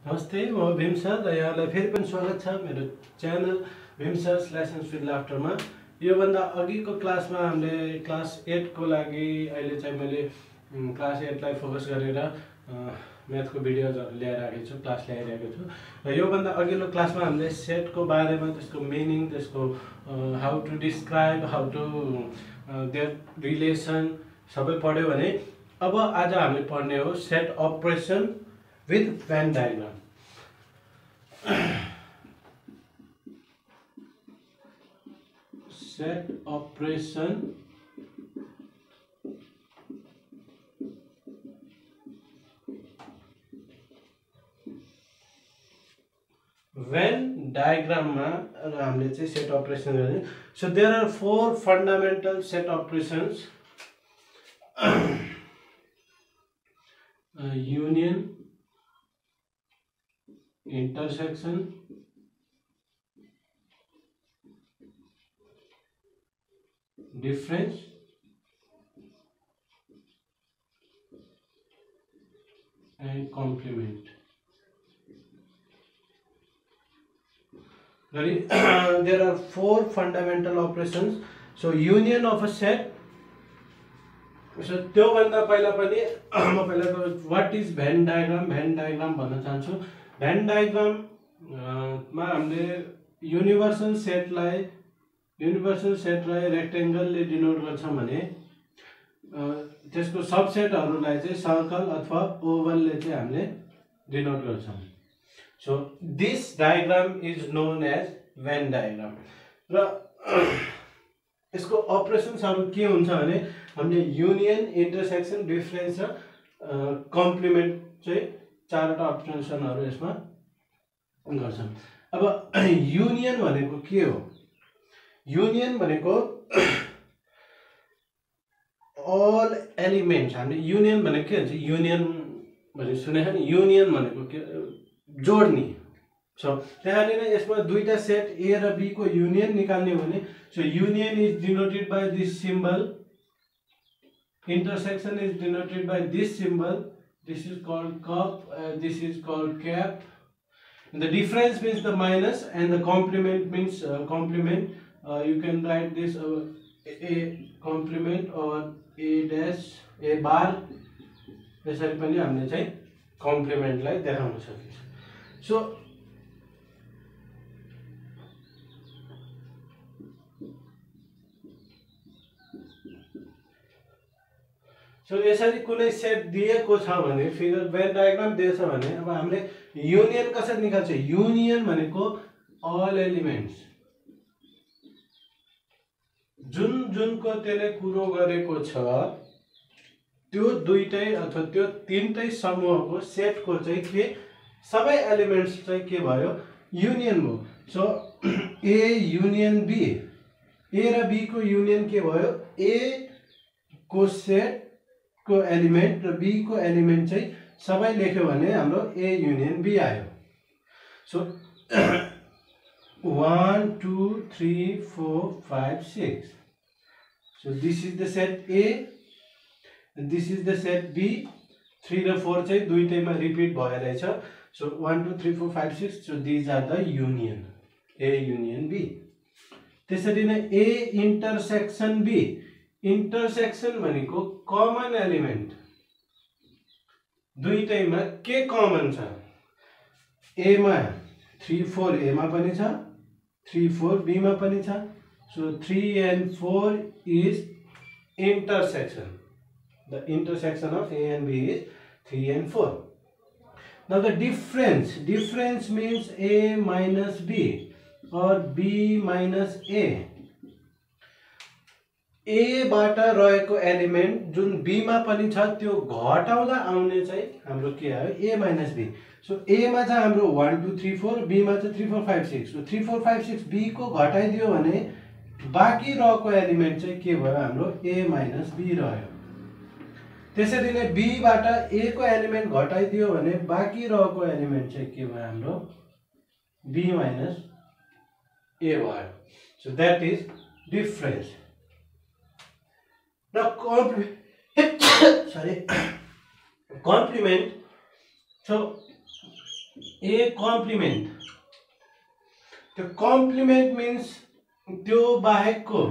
नमस्ते, म भीम सर र यहाँलाई फेरि पनि स्वागत छ मेरो channel Bhim sir's lessons with लाफ्टरमा। योभन्दा अघिको क्लासमा हामीले क्लास 8 को लागि अहिले चाहिँ मैले क्लास 8 लाई फोकस गरेर म्याथको भिडियोजहरु ल्याइराखेको छु, क्लास ल्याइरहेको छु। र योभन्दा अघिल्लो क्लासमा हामीले सेटको बारेमा, त्यसको मिनिङ, त्यसको how to describe, how to their relation सबै पढ्यो भने अब आज हामीले पढ्ने हो set operation with Venn diagram. Set operation Venn diagram ma हामीले चाहिँ set operation गर्ने. So there are 4 fundamental set operations. Union, intersection, difference, and complement. There are 4 fundamental operations. So union of a set. So त्यो भन्दा पहिला पनि म पहिला त व्हाट इज भेन डायग्राम भन्न चाहन्छु। भेन डायग्राम मा हामीले युनिभर्सल सेटलाई रेक्टेंगलले डिनोट गर्छौं भने त्यसको सबसेटहरुलाई चाहिँ सर्कल अथवा ओभलले चाहिँ हामीले डिनोट गर्छौं। So this diagram is known as Venn diagram. र यसको अपरेशन्सहरु के हुन्छ भने हामीले युनियन, इंटरसेक्शन, डिफरेंस र कम्प्लिमेन्ट चाहिँ चारवटा अपरेशनहरु यसमा गर्छौं। अब युनियन भनेको के हो? युनियन भनेको अल एलिमेन्ट्स। हामीले युनियन भनेको के हुन्छ? युनियन भने सुनेको नि? युनियन भनेको के? जोड्ने। सो त्यसैले नै यसमा दुईटा सेट ए र बी को युनियन निकाल्ने हो भने so union is denoted by this symbol, intersection is denoted by this symbol. This is called cup, this is called cap. And the difference means the minus, and the complement means complement. You can write this a complement or a dash, a bar. यसरी पनि हामीले चाहिँ कम्प्लिमेन्टलाई देखाउन सकिन्छ। So यसरी कुनै set दिएको छ भने फिगर भेन डायग्राम दिएछ भने अब हामीले युनियन कसरी निकाल्छ? युनियन भनेको अल एलिमेन्ट्स जुनको त्यसले कुरो गरेको छ त्यो दुईटै अथवा त्यो तीनटै समूहको सेटको चाहिँ के सबै एलिमेन्ट्स चाहिँ के भयो? युनियन भयो। सो ए युनियन बी, ए र बी को युनियन के भयो? ए को सेट को एलिमेन्ट र बी को एलिमेन्ट चाहिँ सबै लेख्यो भने हाम्रो ए युनियन बी आयो। So 1 2 3 4 5 6। So this is the set A, this is the set B. 3 र 4 चाहिँ दुईटैमा रिपिट भइरहेछ। So 1 2 3 4 5 6। So these are the union, A union B. त्यसरी नै ए इंटरसेक्शन बी। इंटरसेक्शन भनेको कमन एलिमेन्ट, दुईटैमा के कमन छ? ए मा 3 4 ए मा पनि छ, 3 4 बी मा पनि छ। So 3 and 4 is intersection. The intersection of A and B is 3 and 4. Now the difference means A minus B or B minus A. ए बाट रहेको एलिमेन्ट जुन बी मा पनि छ त्यो घटाउँदा आउने चाहिँ हाम्रो के आयो? ए माइनस बी। सो ए मा चाहिँ हाम्रो 1 2 3 4, बी मा चाहिँ 3 4 5 6। सो 3 4 5 6 बी को घटाइदियो भने बाँकी रहेको एलिमेन्ट चाहिँ के भयो? हाम्रो ए माइनस बी रह्यो। त्यसरी नै बी बाट ए को एलिमेन्ट घटाइदियो भने बाँकी रहेको एलिमेन्ट चाहिँ के भयो? हाम्रो बी माइनस ए भयो। So that is difference. Now complement. So A complement, त्यो कम्प्लिमेन्ट मिन्स त्यो बाहेकको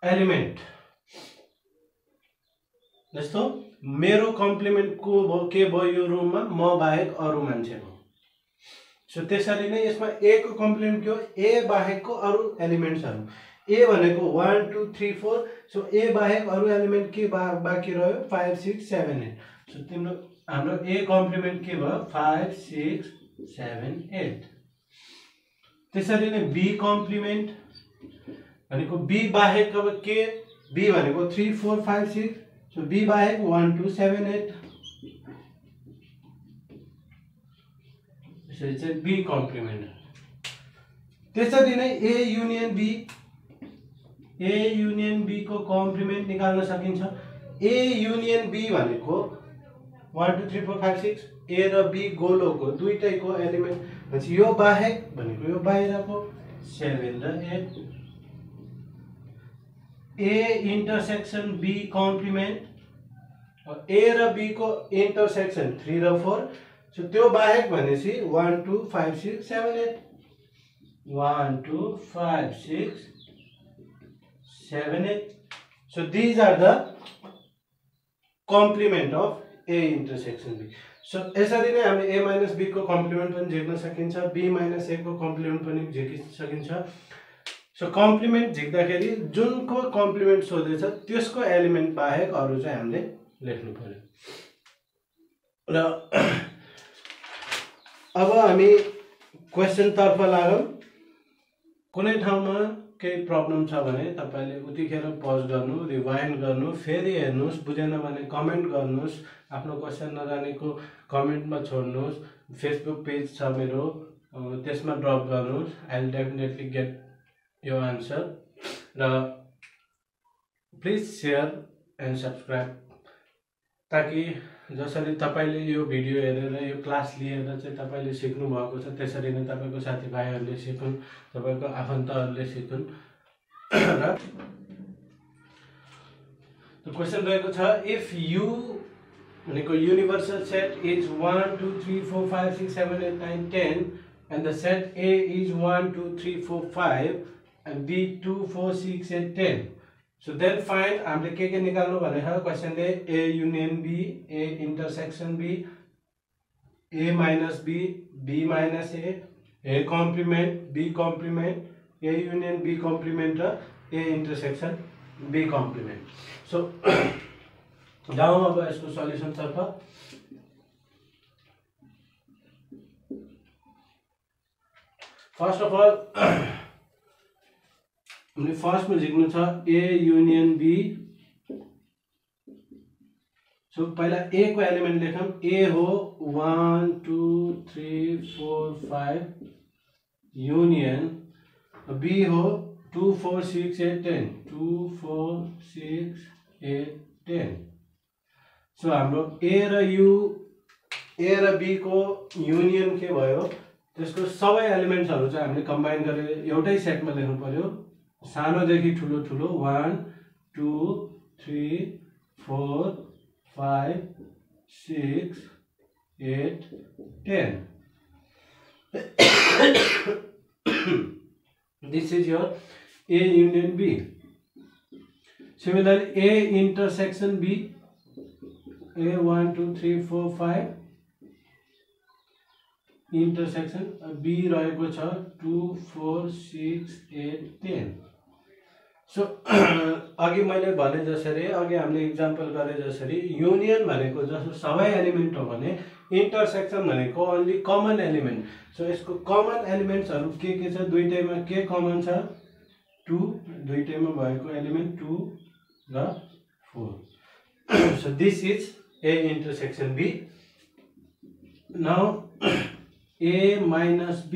एलिमेन्ट। जस्तो मेरो कम्प्लिमेन्टको के भयो यो रुममा, म बाहेक अरू मान्छे हो। सो त्यसरी नै यसमा ए को कम्प्लिमेन्ट के हो, ए बाहेकको अरू एलिमेन्ट्सहरू। ए भनेको 1 2 3 4, सो ए बाहेक अरू एलिमेन्ट के बाँकी रह्यो 5 6 7 8। सो तिम्रो हाम्रो ए कम्प्लिमेन्ट के भयो 5 6 7 8। त्यसरी नै बी कम्प्लिमेन्ट भनेको बी बाहेक अब के, बी भनेको 3 4 5 6, सो बी बाहेक 1 2 7 8, यसरी चाहिँ बी कम्प्लिमेन्ट। त्यसरी नै A union B, A union B को कम्प्लिमेन्ट निकाल्न सकिन्छ। ए युनियन बी भनेको 1 2 3 4 5 6, ए र बी गोलोको दुईटैको एलिमेन्ट भनेपछि यो बाहेक भनेको यो बाहिरको 7 र 8। ए इन्टरसेक्सन बी कम्प्लिमेन्ट, ए र बी को इन्टरसेक्सन 3 र 4, सो त्यो बाहेक भनेपछि 1 2 5 6 7 8, 1 2 5 6 7 8। So these are the complement of A intersection B. So यसरी नै हामीले A minus B को कम्प्लिमेन्ट पनि झिक्न सकिन्छ, B minus A को कम्प्लिमेन्ट पनि झिक्न सकिन्छ। सो कम्प्लिमेन्ट झिक्दाखेरि जुनको कम्प्लिमेन्ट सोधेछ त्यसको एलिमेन्ट बाहेक अरू चाहिँ हामीले लेख्नु पर्यो। र अब हामी क्वेशन तर्फ लागौँ। कुनै ठाउँमा केही प्रब्लम छ भने तपाईले उतिखेर पज गर्नु, रिवाइन्ड गर्नु, फेरि हेर्नुस्, बुझेन भने कमेन्ट गर्नुस्, आफ्नो क्वेशन नजानेको कमेन्टमा छोड्नुस्। फेसबुक पेज छ मेरो, त्यसमा ड्रप गर्नुस्, I will definitely get your answer. र प्लिज शेयर एन्ड सब्सक्राइब, ताकि जसरी तपाईले यो भिडियो हेरेर यो क्लास लिएर चाहिँ तपाईले सिक्नु भएको छ त्यसरी नै तपाईको साथीभाइहरूले सिकुन्, तपाईको आफन्तहरूले सिकुन्। र क्वेशन रहेको छ, इफ यु भनेको universal set is 1 2 3 4 5 6 7 8 9 10 and the set A is 1 2 3 4 5 and B 2 4 6 8 10. So then find, हामीले के निकाल्नु भनेको क्वेशनले A union B, A intersection B, A minus B, B minus A complement, B complement, A union B complement र A intersection B complement. So जाउँ अब यसको solution तर्फ। फर्स्ट अफ अल हामीले फर्स्ट में झिक्नु छ A युनियन B। सो पहिला A को एलिमेन्ट लेखौँ। A हो 1 2 3 4 5 युनियन B हो 2 4 6 8 10, 2 4 6 8 10। सो हाम्रो A र B को युनियन के भयो, त्यसको सबै एलिमेन्ट्सहरु चाहिँ हामीले कम्बाइन गरेर एउटै सेटमा लेख्नु पर्यो। सानोदेखि ठुलो ठुलो 1 2 3 4 5 6 8 10। This is your A union B. Similarly, A intersection B, A 1 2 3 4 5 intersection B रहेको छ 2 4 6 8 10। सो अघि मैले भने जसरी, अघि हामीले इक्जाम्पल गरे जसरी, युनियन भनेको जस्तो सबै एलिमेन्ट हो भने इन्टरसेक्सन भनेको ओन्ली कमन एलिमेन्ट। सो यसको कमन एलिमेन्ट्सहरु के छ, दुईटैमा के कमन छ 2, दुईटैमा भएको एलिमेन्ट 2 र 4। So this is A intersection B. Now A minus B,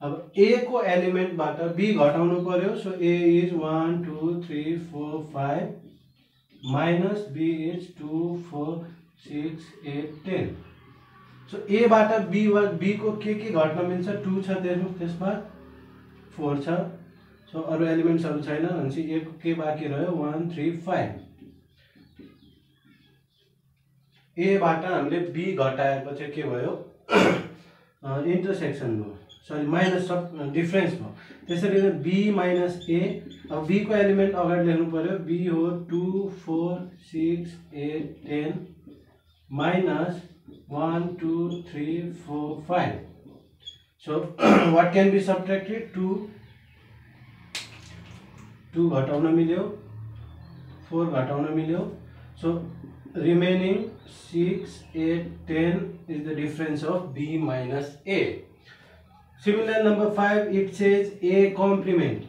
अब A को एलिमेन्ट बाट B घटाउनु पर्यो। So A is 1 2 3 4 5 minus B is 2 4 6 8 10। So A बाट B को के घट्न मिल्छ, 2 छ त्यसमा, 4 छ। सो अरु एलिमेन्ट्सहरु छैन भनेपछि A को के बाँकी रह्यो 1 3 5। एबाट हामीले बी घटाएपछि के भयो इन्टरसेक्सन भयो, सरी माइनस डिफरेन्स भयो। त्यसरी नै बी माइनस ए, अब बी को एलिमेन्ट अगाडि लेख्नु पर्यो, बी हो 2 4 6 8 10 minus 1 2 3 4 5। So what can be subtracted? 2 घटाउन मिल्यो, 4 घटाउन मिल्यो, so remaining 6 8 10 is the difference of b minus a. Similar number 5, it says a complement.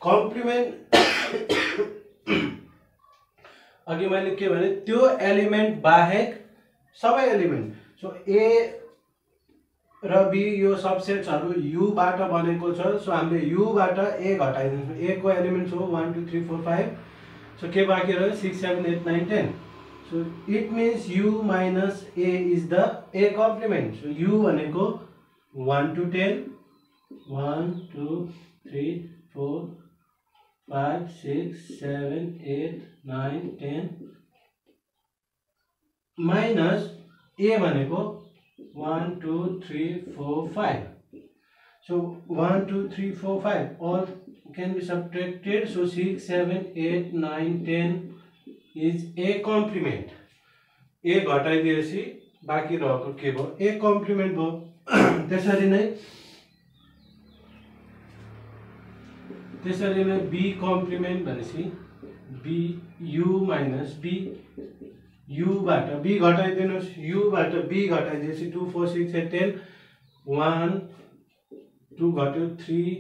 Complement अघि मैले के भने त्यो एलिमेन्ट बाहेक सबै एलिमेन्ट, सो ए र बी यो सबसेट्सहरु यु बाट बनेको छ, सो हामीले यु बाट ए घटाइदिन्छौँ। ए को एलिमेन्ट्स हो 1 2 3 4 5, सो के बाँकी रह्यो 6 7 8 9 10, so it means U minus A is the A complement. So U भनेको 1 to 10 1 2 3 4 5 6 7 8 9 10 माइनस ए भनेको 1 2 3 4 5, so 1 2 3 4 5 all can be subtracted, so 6 7 8 9 10 is a complement. a घटाइदिएपछि बाँकी रहेको के भयो a complement भयो। त्यसरी नै b complement भनेपछि b u minus b, u बाट b घटाइदिनुस्, u बाट b घटाइदिएपछि 2 4 6 8 10 1 2 घट्यो 3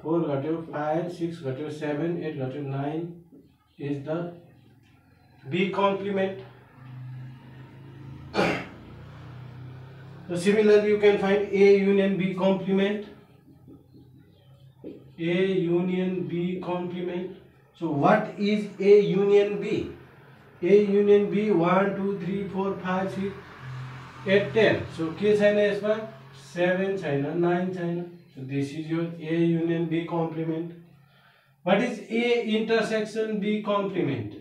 4 घट्यो 5 6 घट्यो 7 8 घट्यो 9 is the b complement. So similarly you can find a union b complement. A union b complement. So what is a union b? A union b 1 2 3 4 5 6 8 10, so के छैन यसमा 7 छैन 9 छैन, so this is your a union b complement. What is a intersection b complement?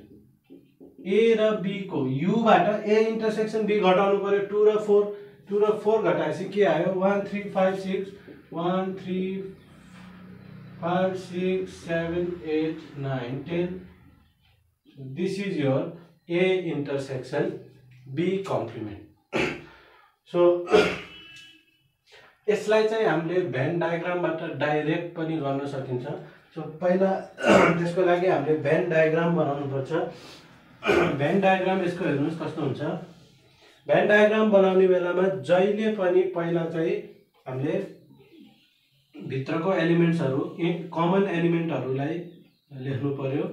a र b को u बाट a intersection b घटाउनु पर्यो, 2 र 4 घटाएपछि के आयो 1 3 5 6 1 3 5 6 7 8 9 10, so this is your a intersection b complement. So यसलाई चाहिँ हामीले भेन डायग्रामबाट डाइरेक्ट पनि गर्न सकिन्छ। सो पहिला त्यसको लागि हामीले भेन डायग्राम बनाउनु पर्छ। भेन डायग्राम यसको हेर्नुस् कस्तो हुन्छ। भेन डायग्राम बनाउने बेलामा जहिले पनि पहिला चाहिँ हामीले भित्रको एलिमेन्ट्सहरु कमन एलिमेन्टहरुलाई लेख्नु पर्यो।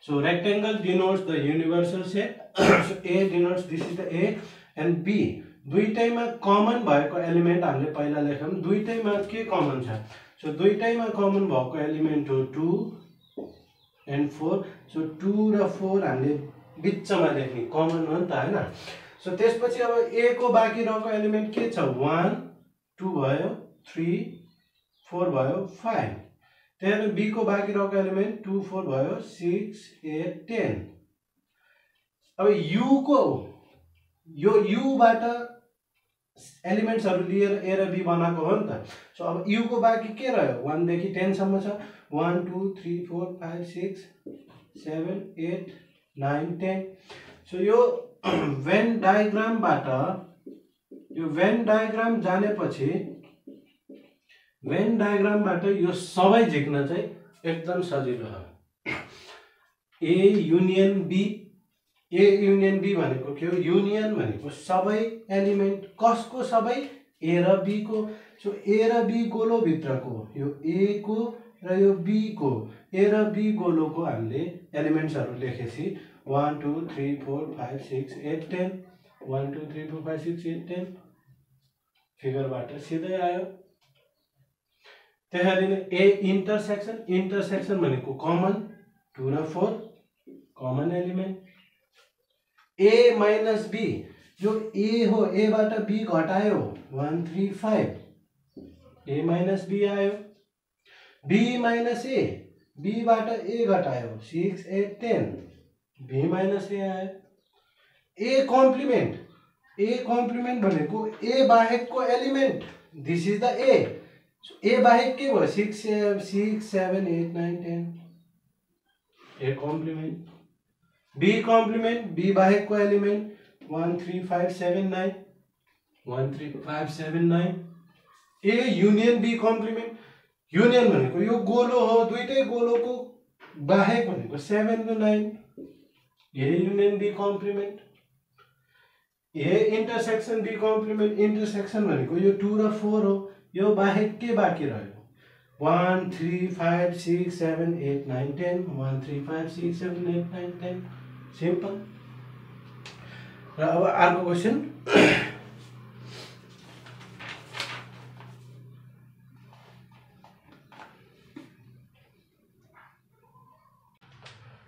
So rectangle denotes the universal shape. So A denotes this is the A and B. दुईटैमा कमन भएको एलिमेन्ट हामीले पहिला लेखौं। दुईटैमा के कमन छ? So दुईटैमा कमन भएको एलिमेन्ट हो 2 and 4. So 2 र 4 हामीले बिचमा लेख्ने कमन हो नि त हैन। So त्यसपछि अब A को बाँकी रहेको एलिमेन्ट के छ? 1 2 भयो, 3 4 भयो, 5। त्यहाँदेखि B को बाँकी रहेको एलिमेन्ट 2 4 भयो, 6 8 10। अब U को यो U बाट एलिमेन्ट्सहरु लिएर A र B बनाएको हो नि त। सो अब U को बाँकी के रह्यो? 1 देखि 10 सम्म छ। 1 2 3 4 5 6 7 8 9 10। सो यो भेन डायग्रामबाट यो भेन डायग्राम जानेपछि भेन डायग्रामबाट यो सबै झिक्न चाहिँ एकदम सजिलो हो। A union B, A union B भनेको के हो? युनियन भनेको सबै एलिमेन्ट कसको? सबै A र B को। सो A र B गोलो भित्रको यो A को र यो B को A र B गोलोको हामीले एलिमेन्ट्सहरु लेखेपछि 1 2 3 4 5 6 8 10 1 2 3 4 5 6 8 10 फिगरबाट सिधै आयो। त्यसैले A इन्टरसेक्सन, इन्टरसेक्सन भनेको कमन 2 र 4 common element. A minus B, जो A हो A बाट B घटायो 1 3 5 A माइनस B आयो। B माइनस A, B बाट A घटायो 6 8 10 B माइनस A आयो। A कम्प्लिमेन्ट भनेको A बाहेकको element, this is the A। A बाहेक के भयो? 6 7 8 9 10। A complement. B complement, B बाहेकको element 1 3 5 7 9, 1 3 5 7 9। A union B complement. Union भनेको यो गोलो हो, दुईटै गोलोको बाहेक भनेको 7 र 9। A union B complement. A intersection B complement. Intersection भनेको यो 2 र 4 हो, यो बाहेक के बाँकी रह्यो? 1 3 5 6 7 8 9 10, 1 3 5 6 7 8 9 10। सिम्पल। र अब अर्को question.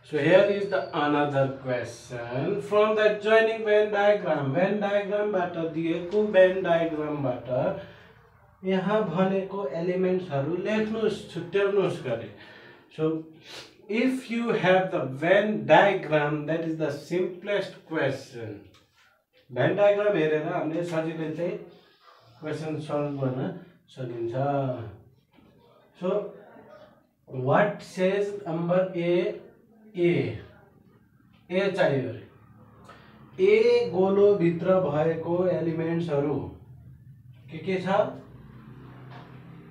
So here is the another question from the adjoining Venn diagram. Venn diagram बाट दिएको Venn diagram बाट यहाँ भनेको एलिमेन्ट्सहरु लेख्नुस्, छुट्याउनुस् गरे। So if you have the Venn diagram, that is the simplest question. Venn diagram हेरेर हामीले सजिलै चाहिँ क्वेशन सल्भ गर्न सकिन्छ। So what says number A? A चाहियो रे। A गोलो भित्र भएको एलिमेन्ट्सहरु के छ?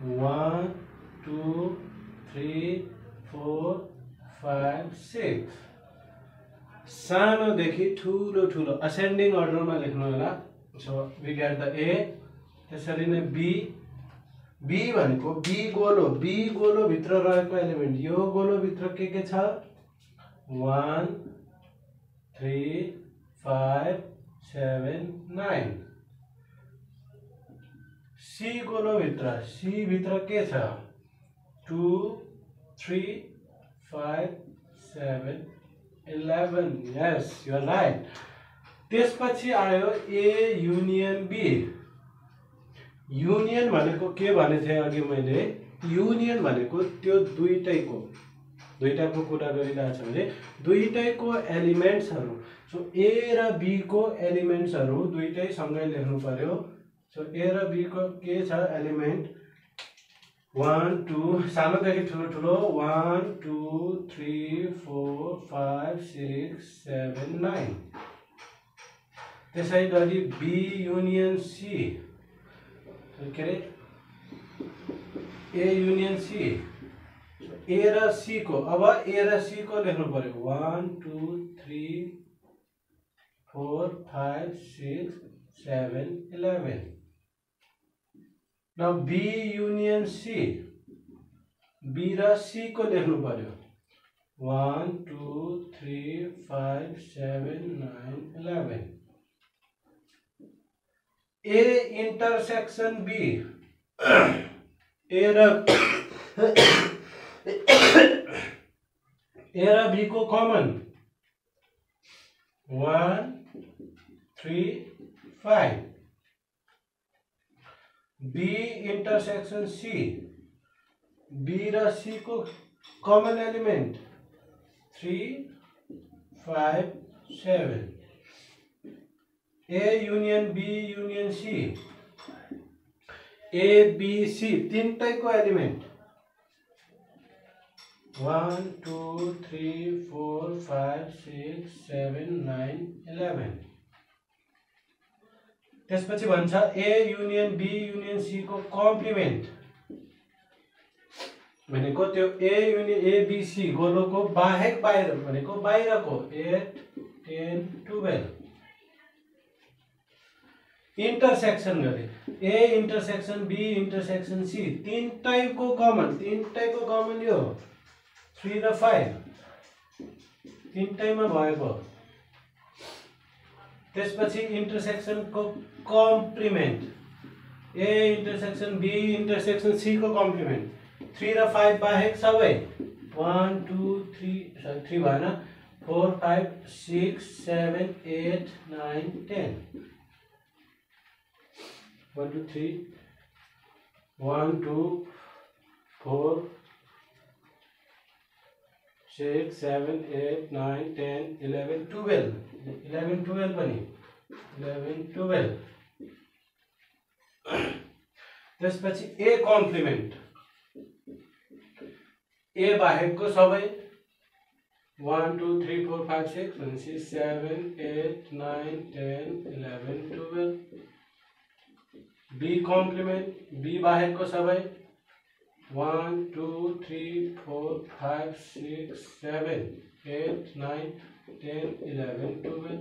1 2 3 4 5 6। सानोदेखि ठुलो ठुलो असेन्डिङ अर्डरमा लेख्नु होला। So we get the A। त्यसरी नै B भनेको B गोलो भित्र रहेको एलिमेन्ट, यो गोलो भित्र के छ? 1 3 5 7 9। C गोलो भित्र के छ? 2 3 5 7 11। Yes, you are right. त्यसपछि आयो A युनियन B। युनियन भनेको के भने थिए अघि मैले? युनियन भनेको त्यो दुईटाको कुरा गरिरहेछ भने दुईटैको एलिमेन्ट्सहरु। सो A र B को एलिमेन्ट्सहरु दुईटै सँगै लेख्नु पर्यो। सो A र B को के छ एलिमेन्ट? 1 2 सानोदेखि ठुलो 1 2 3 4 5 6 7 9। त्यसै गरी B युनियन C, के रे? A union C। A र C को, अब A र C को लेख्नु पर्यो 1 2 3 4 5 6 7 11। Now B union C, B र C को लेख्नु पर्यो 1 2 3 5 7 9 11। A इंटरसेक्शन B, A र B को common 1 3 5। B intersection C, B र C को common element 3 5 7। A union B union C, A B C तीनटैको एलिमेंट 1 2 3 4 5 6 7 9 11। त्यसपछि भन्छ A union B union C को कम्प्लिमेन्ट भनेको त्यो A union A B C गोलोको बाहेक बाहिर भनेको बाहिरको 8 10 12। इंटरसेक्शन गरे A intersection B intersection C तीनटैको कमन यो 3 र 5 तीनटैमा भएको। त्यसपछि इंटरसेक्शन को complement A intersection B intersection C को कम्प्लिमेन्ट 3 र 5 बाहेक सबै 1 2 3 3 भएन 4 5 6 7 8 9 10। 1 2 3 1 2 4 6 7 8 9 10 11 12 11 12 पनि 11 12 त्यसपछि a कम्प्लिमेन्ट a बाहेकको सबै 1 2 3 4 5 6 भनेपछि 7 8 9 10 11 12 b कम्प्लिमेन्ट b बाहेकको सबै 1 2 3 4 5 6 7 8 9 10 11 12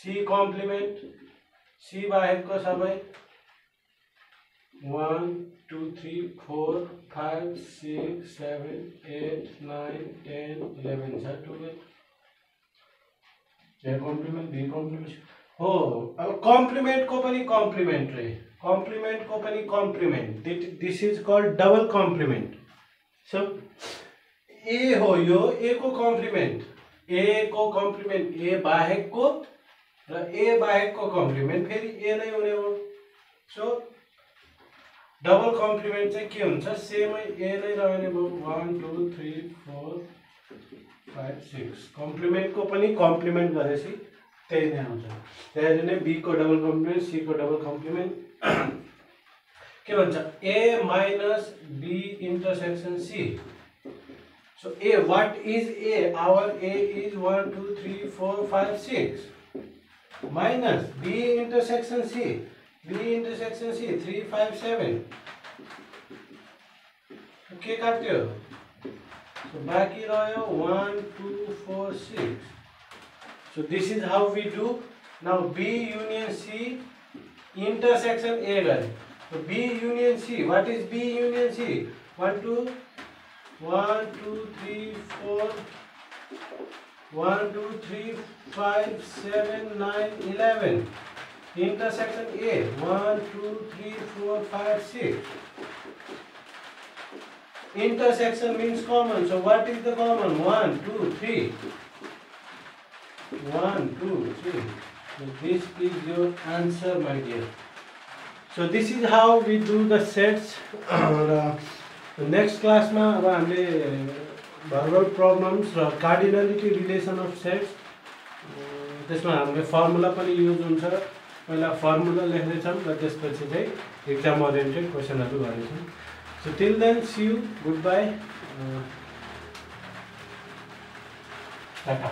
c कम्प्लिमेन्ट c बाहेकको सबै 1 2 3 4 5 6 7 8 9 10 11 छ 12 a कम्प्लिमेन्ट b कम्प्लिमेन्ट हो। अब कम्प्लिमेन्ट को पनि कम्प्लिमेन्ट रे कम्प्लिमेन्ट को पनि complement this is called double complement. So A हो यो ए को कम्प्लिमेन्ट ए को कम्प्लिमेन्ट ए बाहेक को र ए बाहेक को कम्प्लिमेन्ट फेरि ए नै हुने हो। सो डबल कम्प्लिमेन्ट चाहिँ के हुन्छ सेमै ए नै रहने भयो 1 2 3 4 5 6 कम्प्लिमेन्ट को पनि कम्प्लिमेन्ट गरेपछि त्यही नै आउँछ। त्यसरी नै बी को डबल कम्प्लिमेन्ट सी को डबल कम्प्लिमेन्ट के भन्छ a minus b intersection c। So a, what is a? Our a is 1 2 3 4 5 6 minus b intersection c, b intersection c 3 5 7 के काट्यो। So बाँकी रह्यो 1 2 4 6। So this is how we do। Now b union c intersection a गरे। So b union c, what is b union c? 1 2 3 4 1 2 3 5 7 9 11 intersection a 1 2 3 4 5 6 intersection means common। So what is the common? 1 2 3 1 2 3। So this is your answer my dear। So this is how we do the sets। next class में अब हामीले verbal problems र cardinality relation of sets त्यसमा हामीले formula पनि use हुन्छ। पहिला formula लेख्दै छौं र त्यसपछि चाहिँ एक्जाम ओरिएन्टेड क्वेशनहरु गर्छौं। So till then see you, goodbye, tata।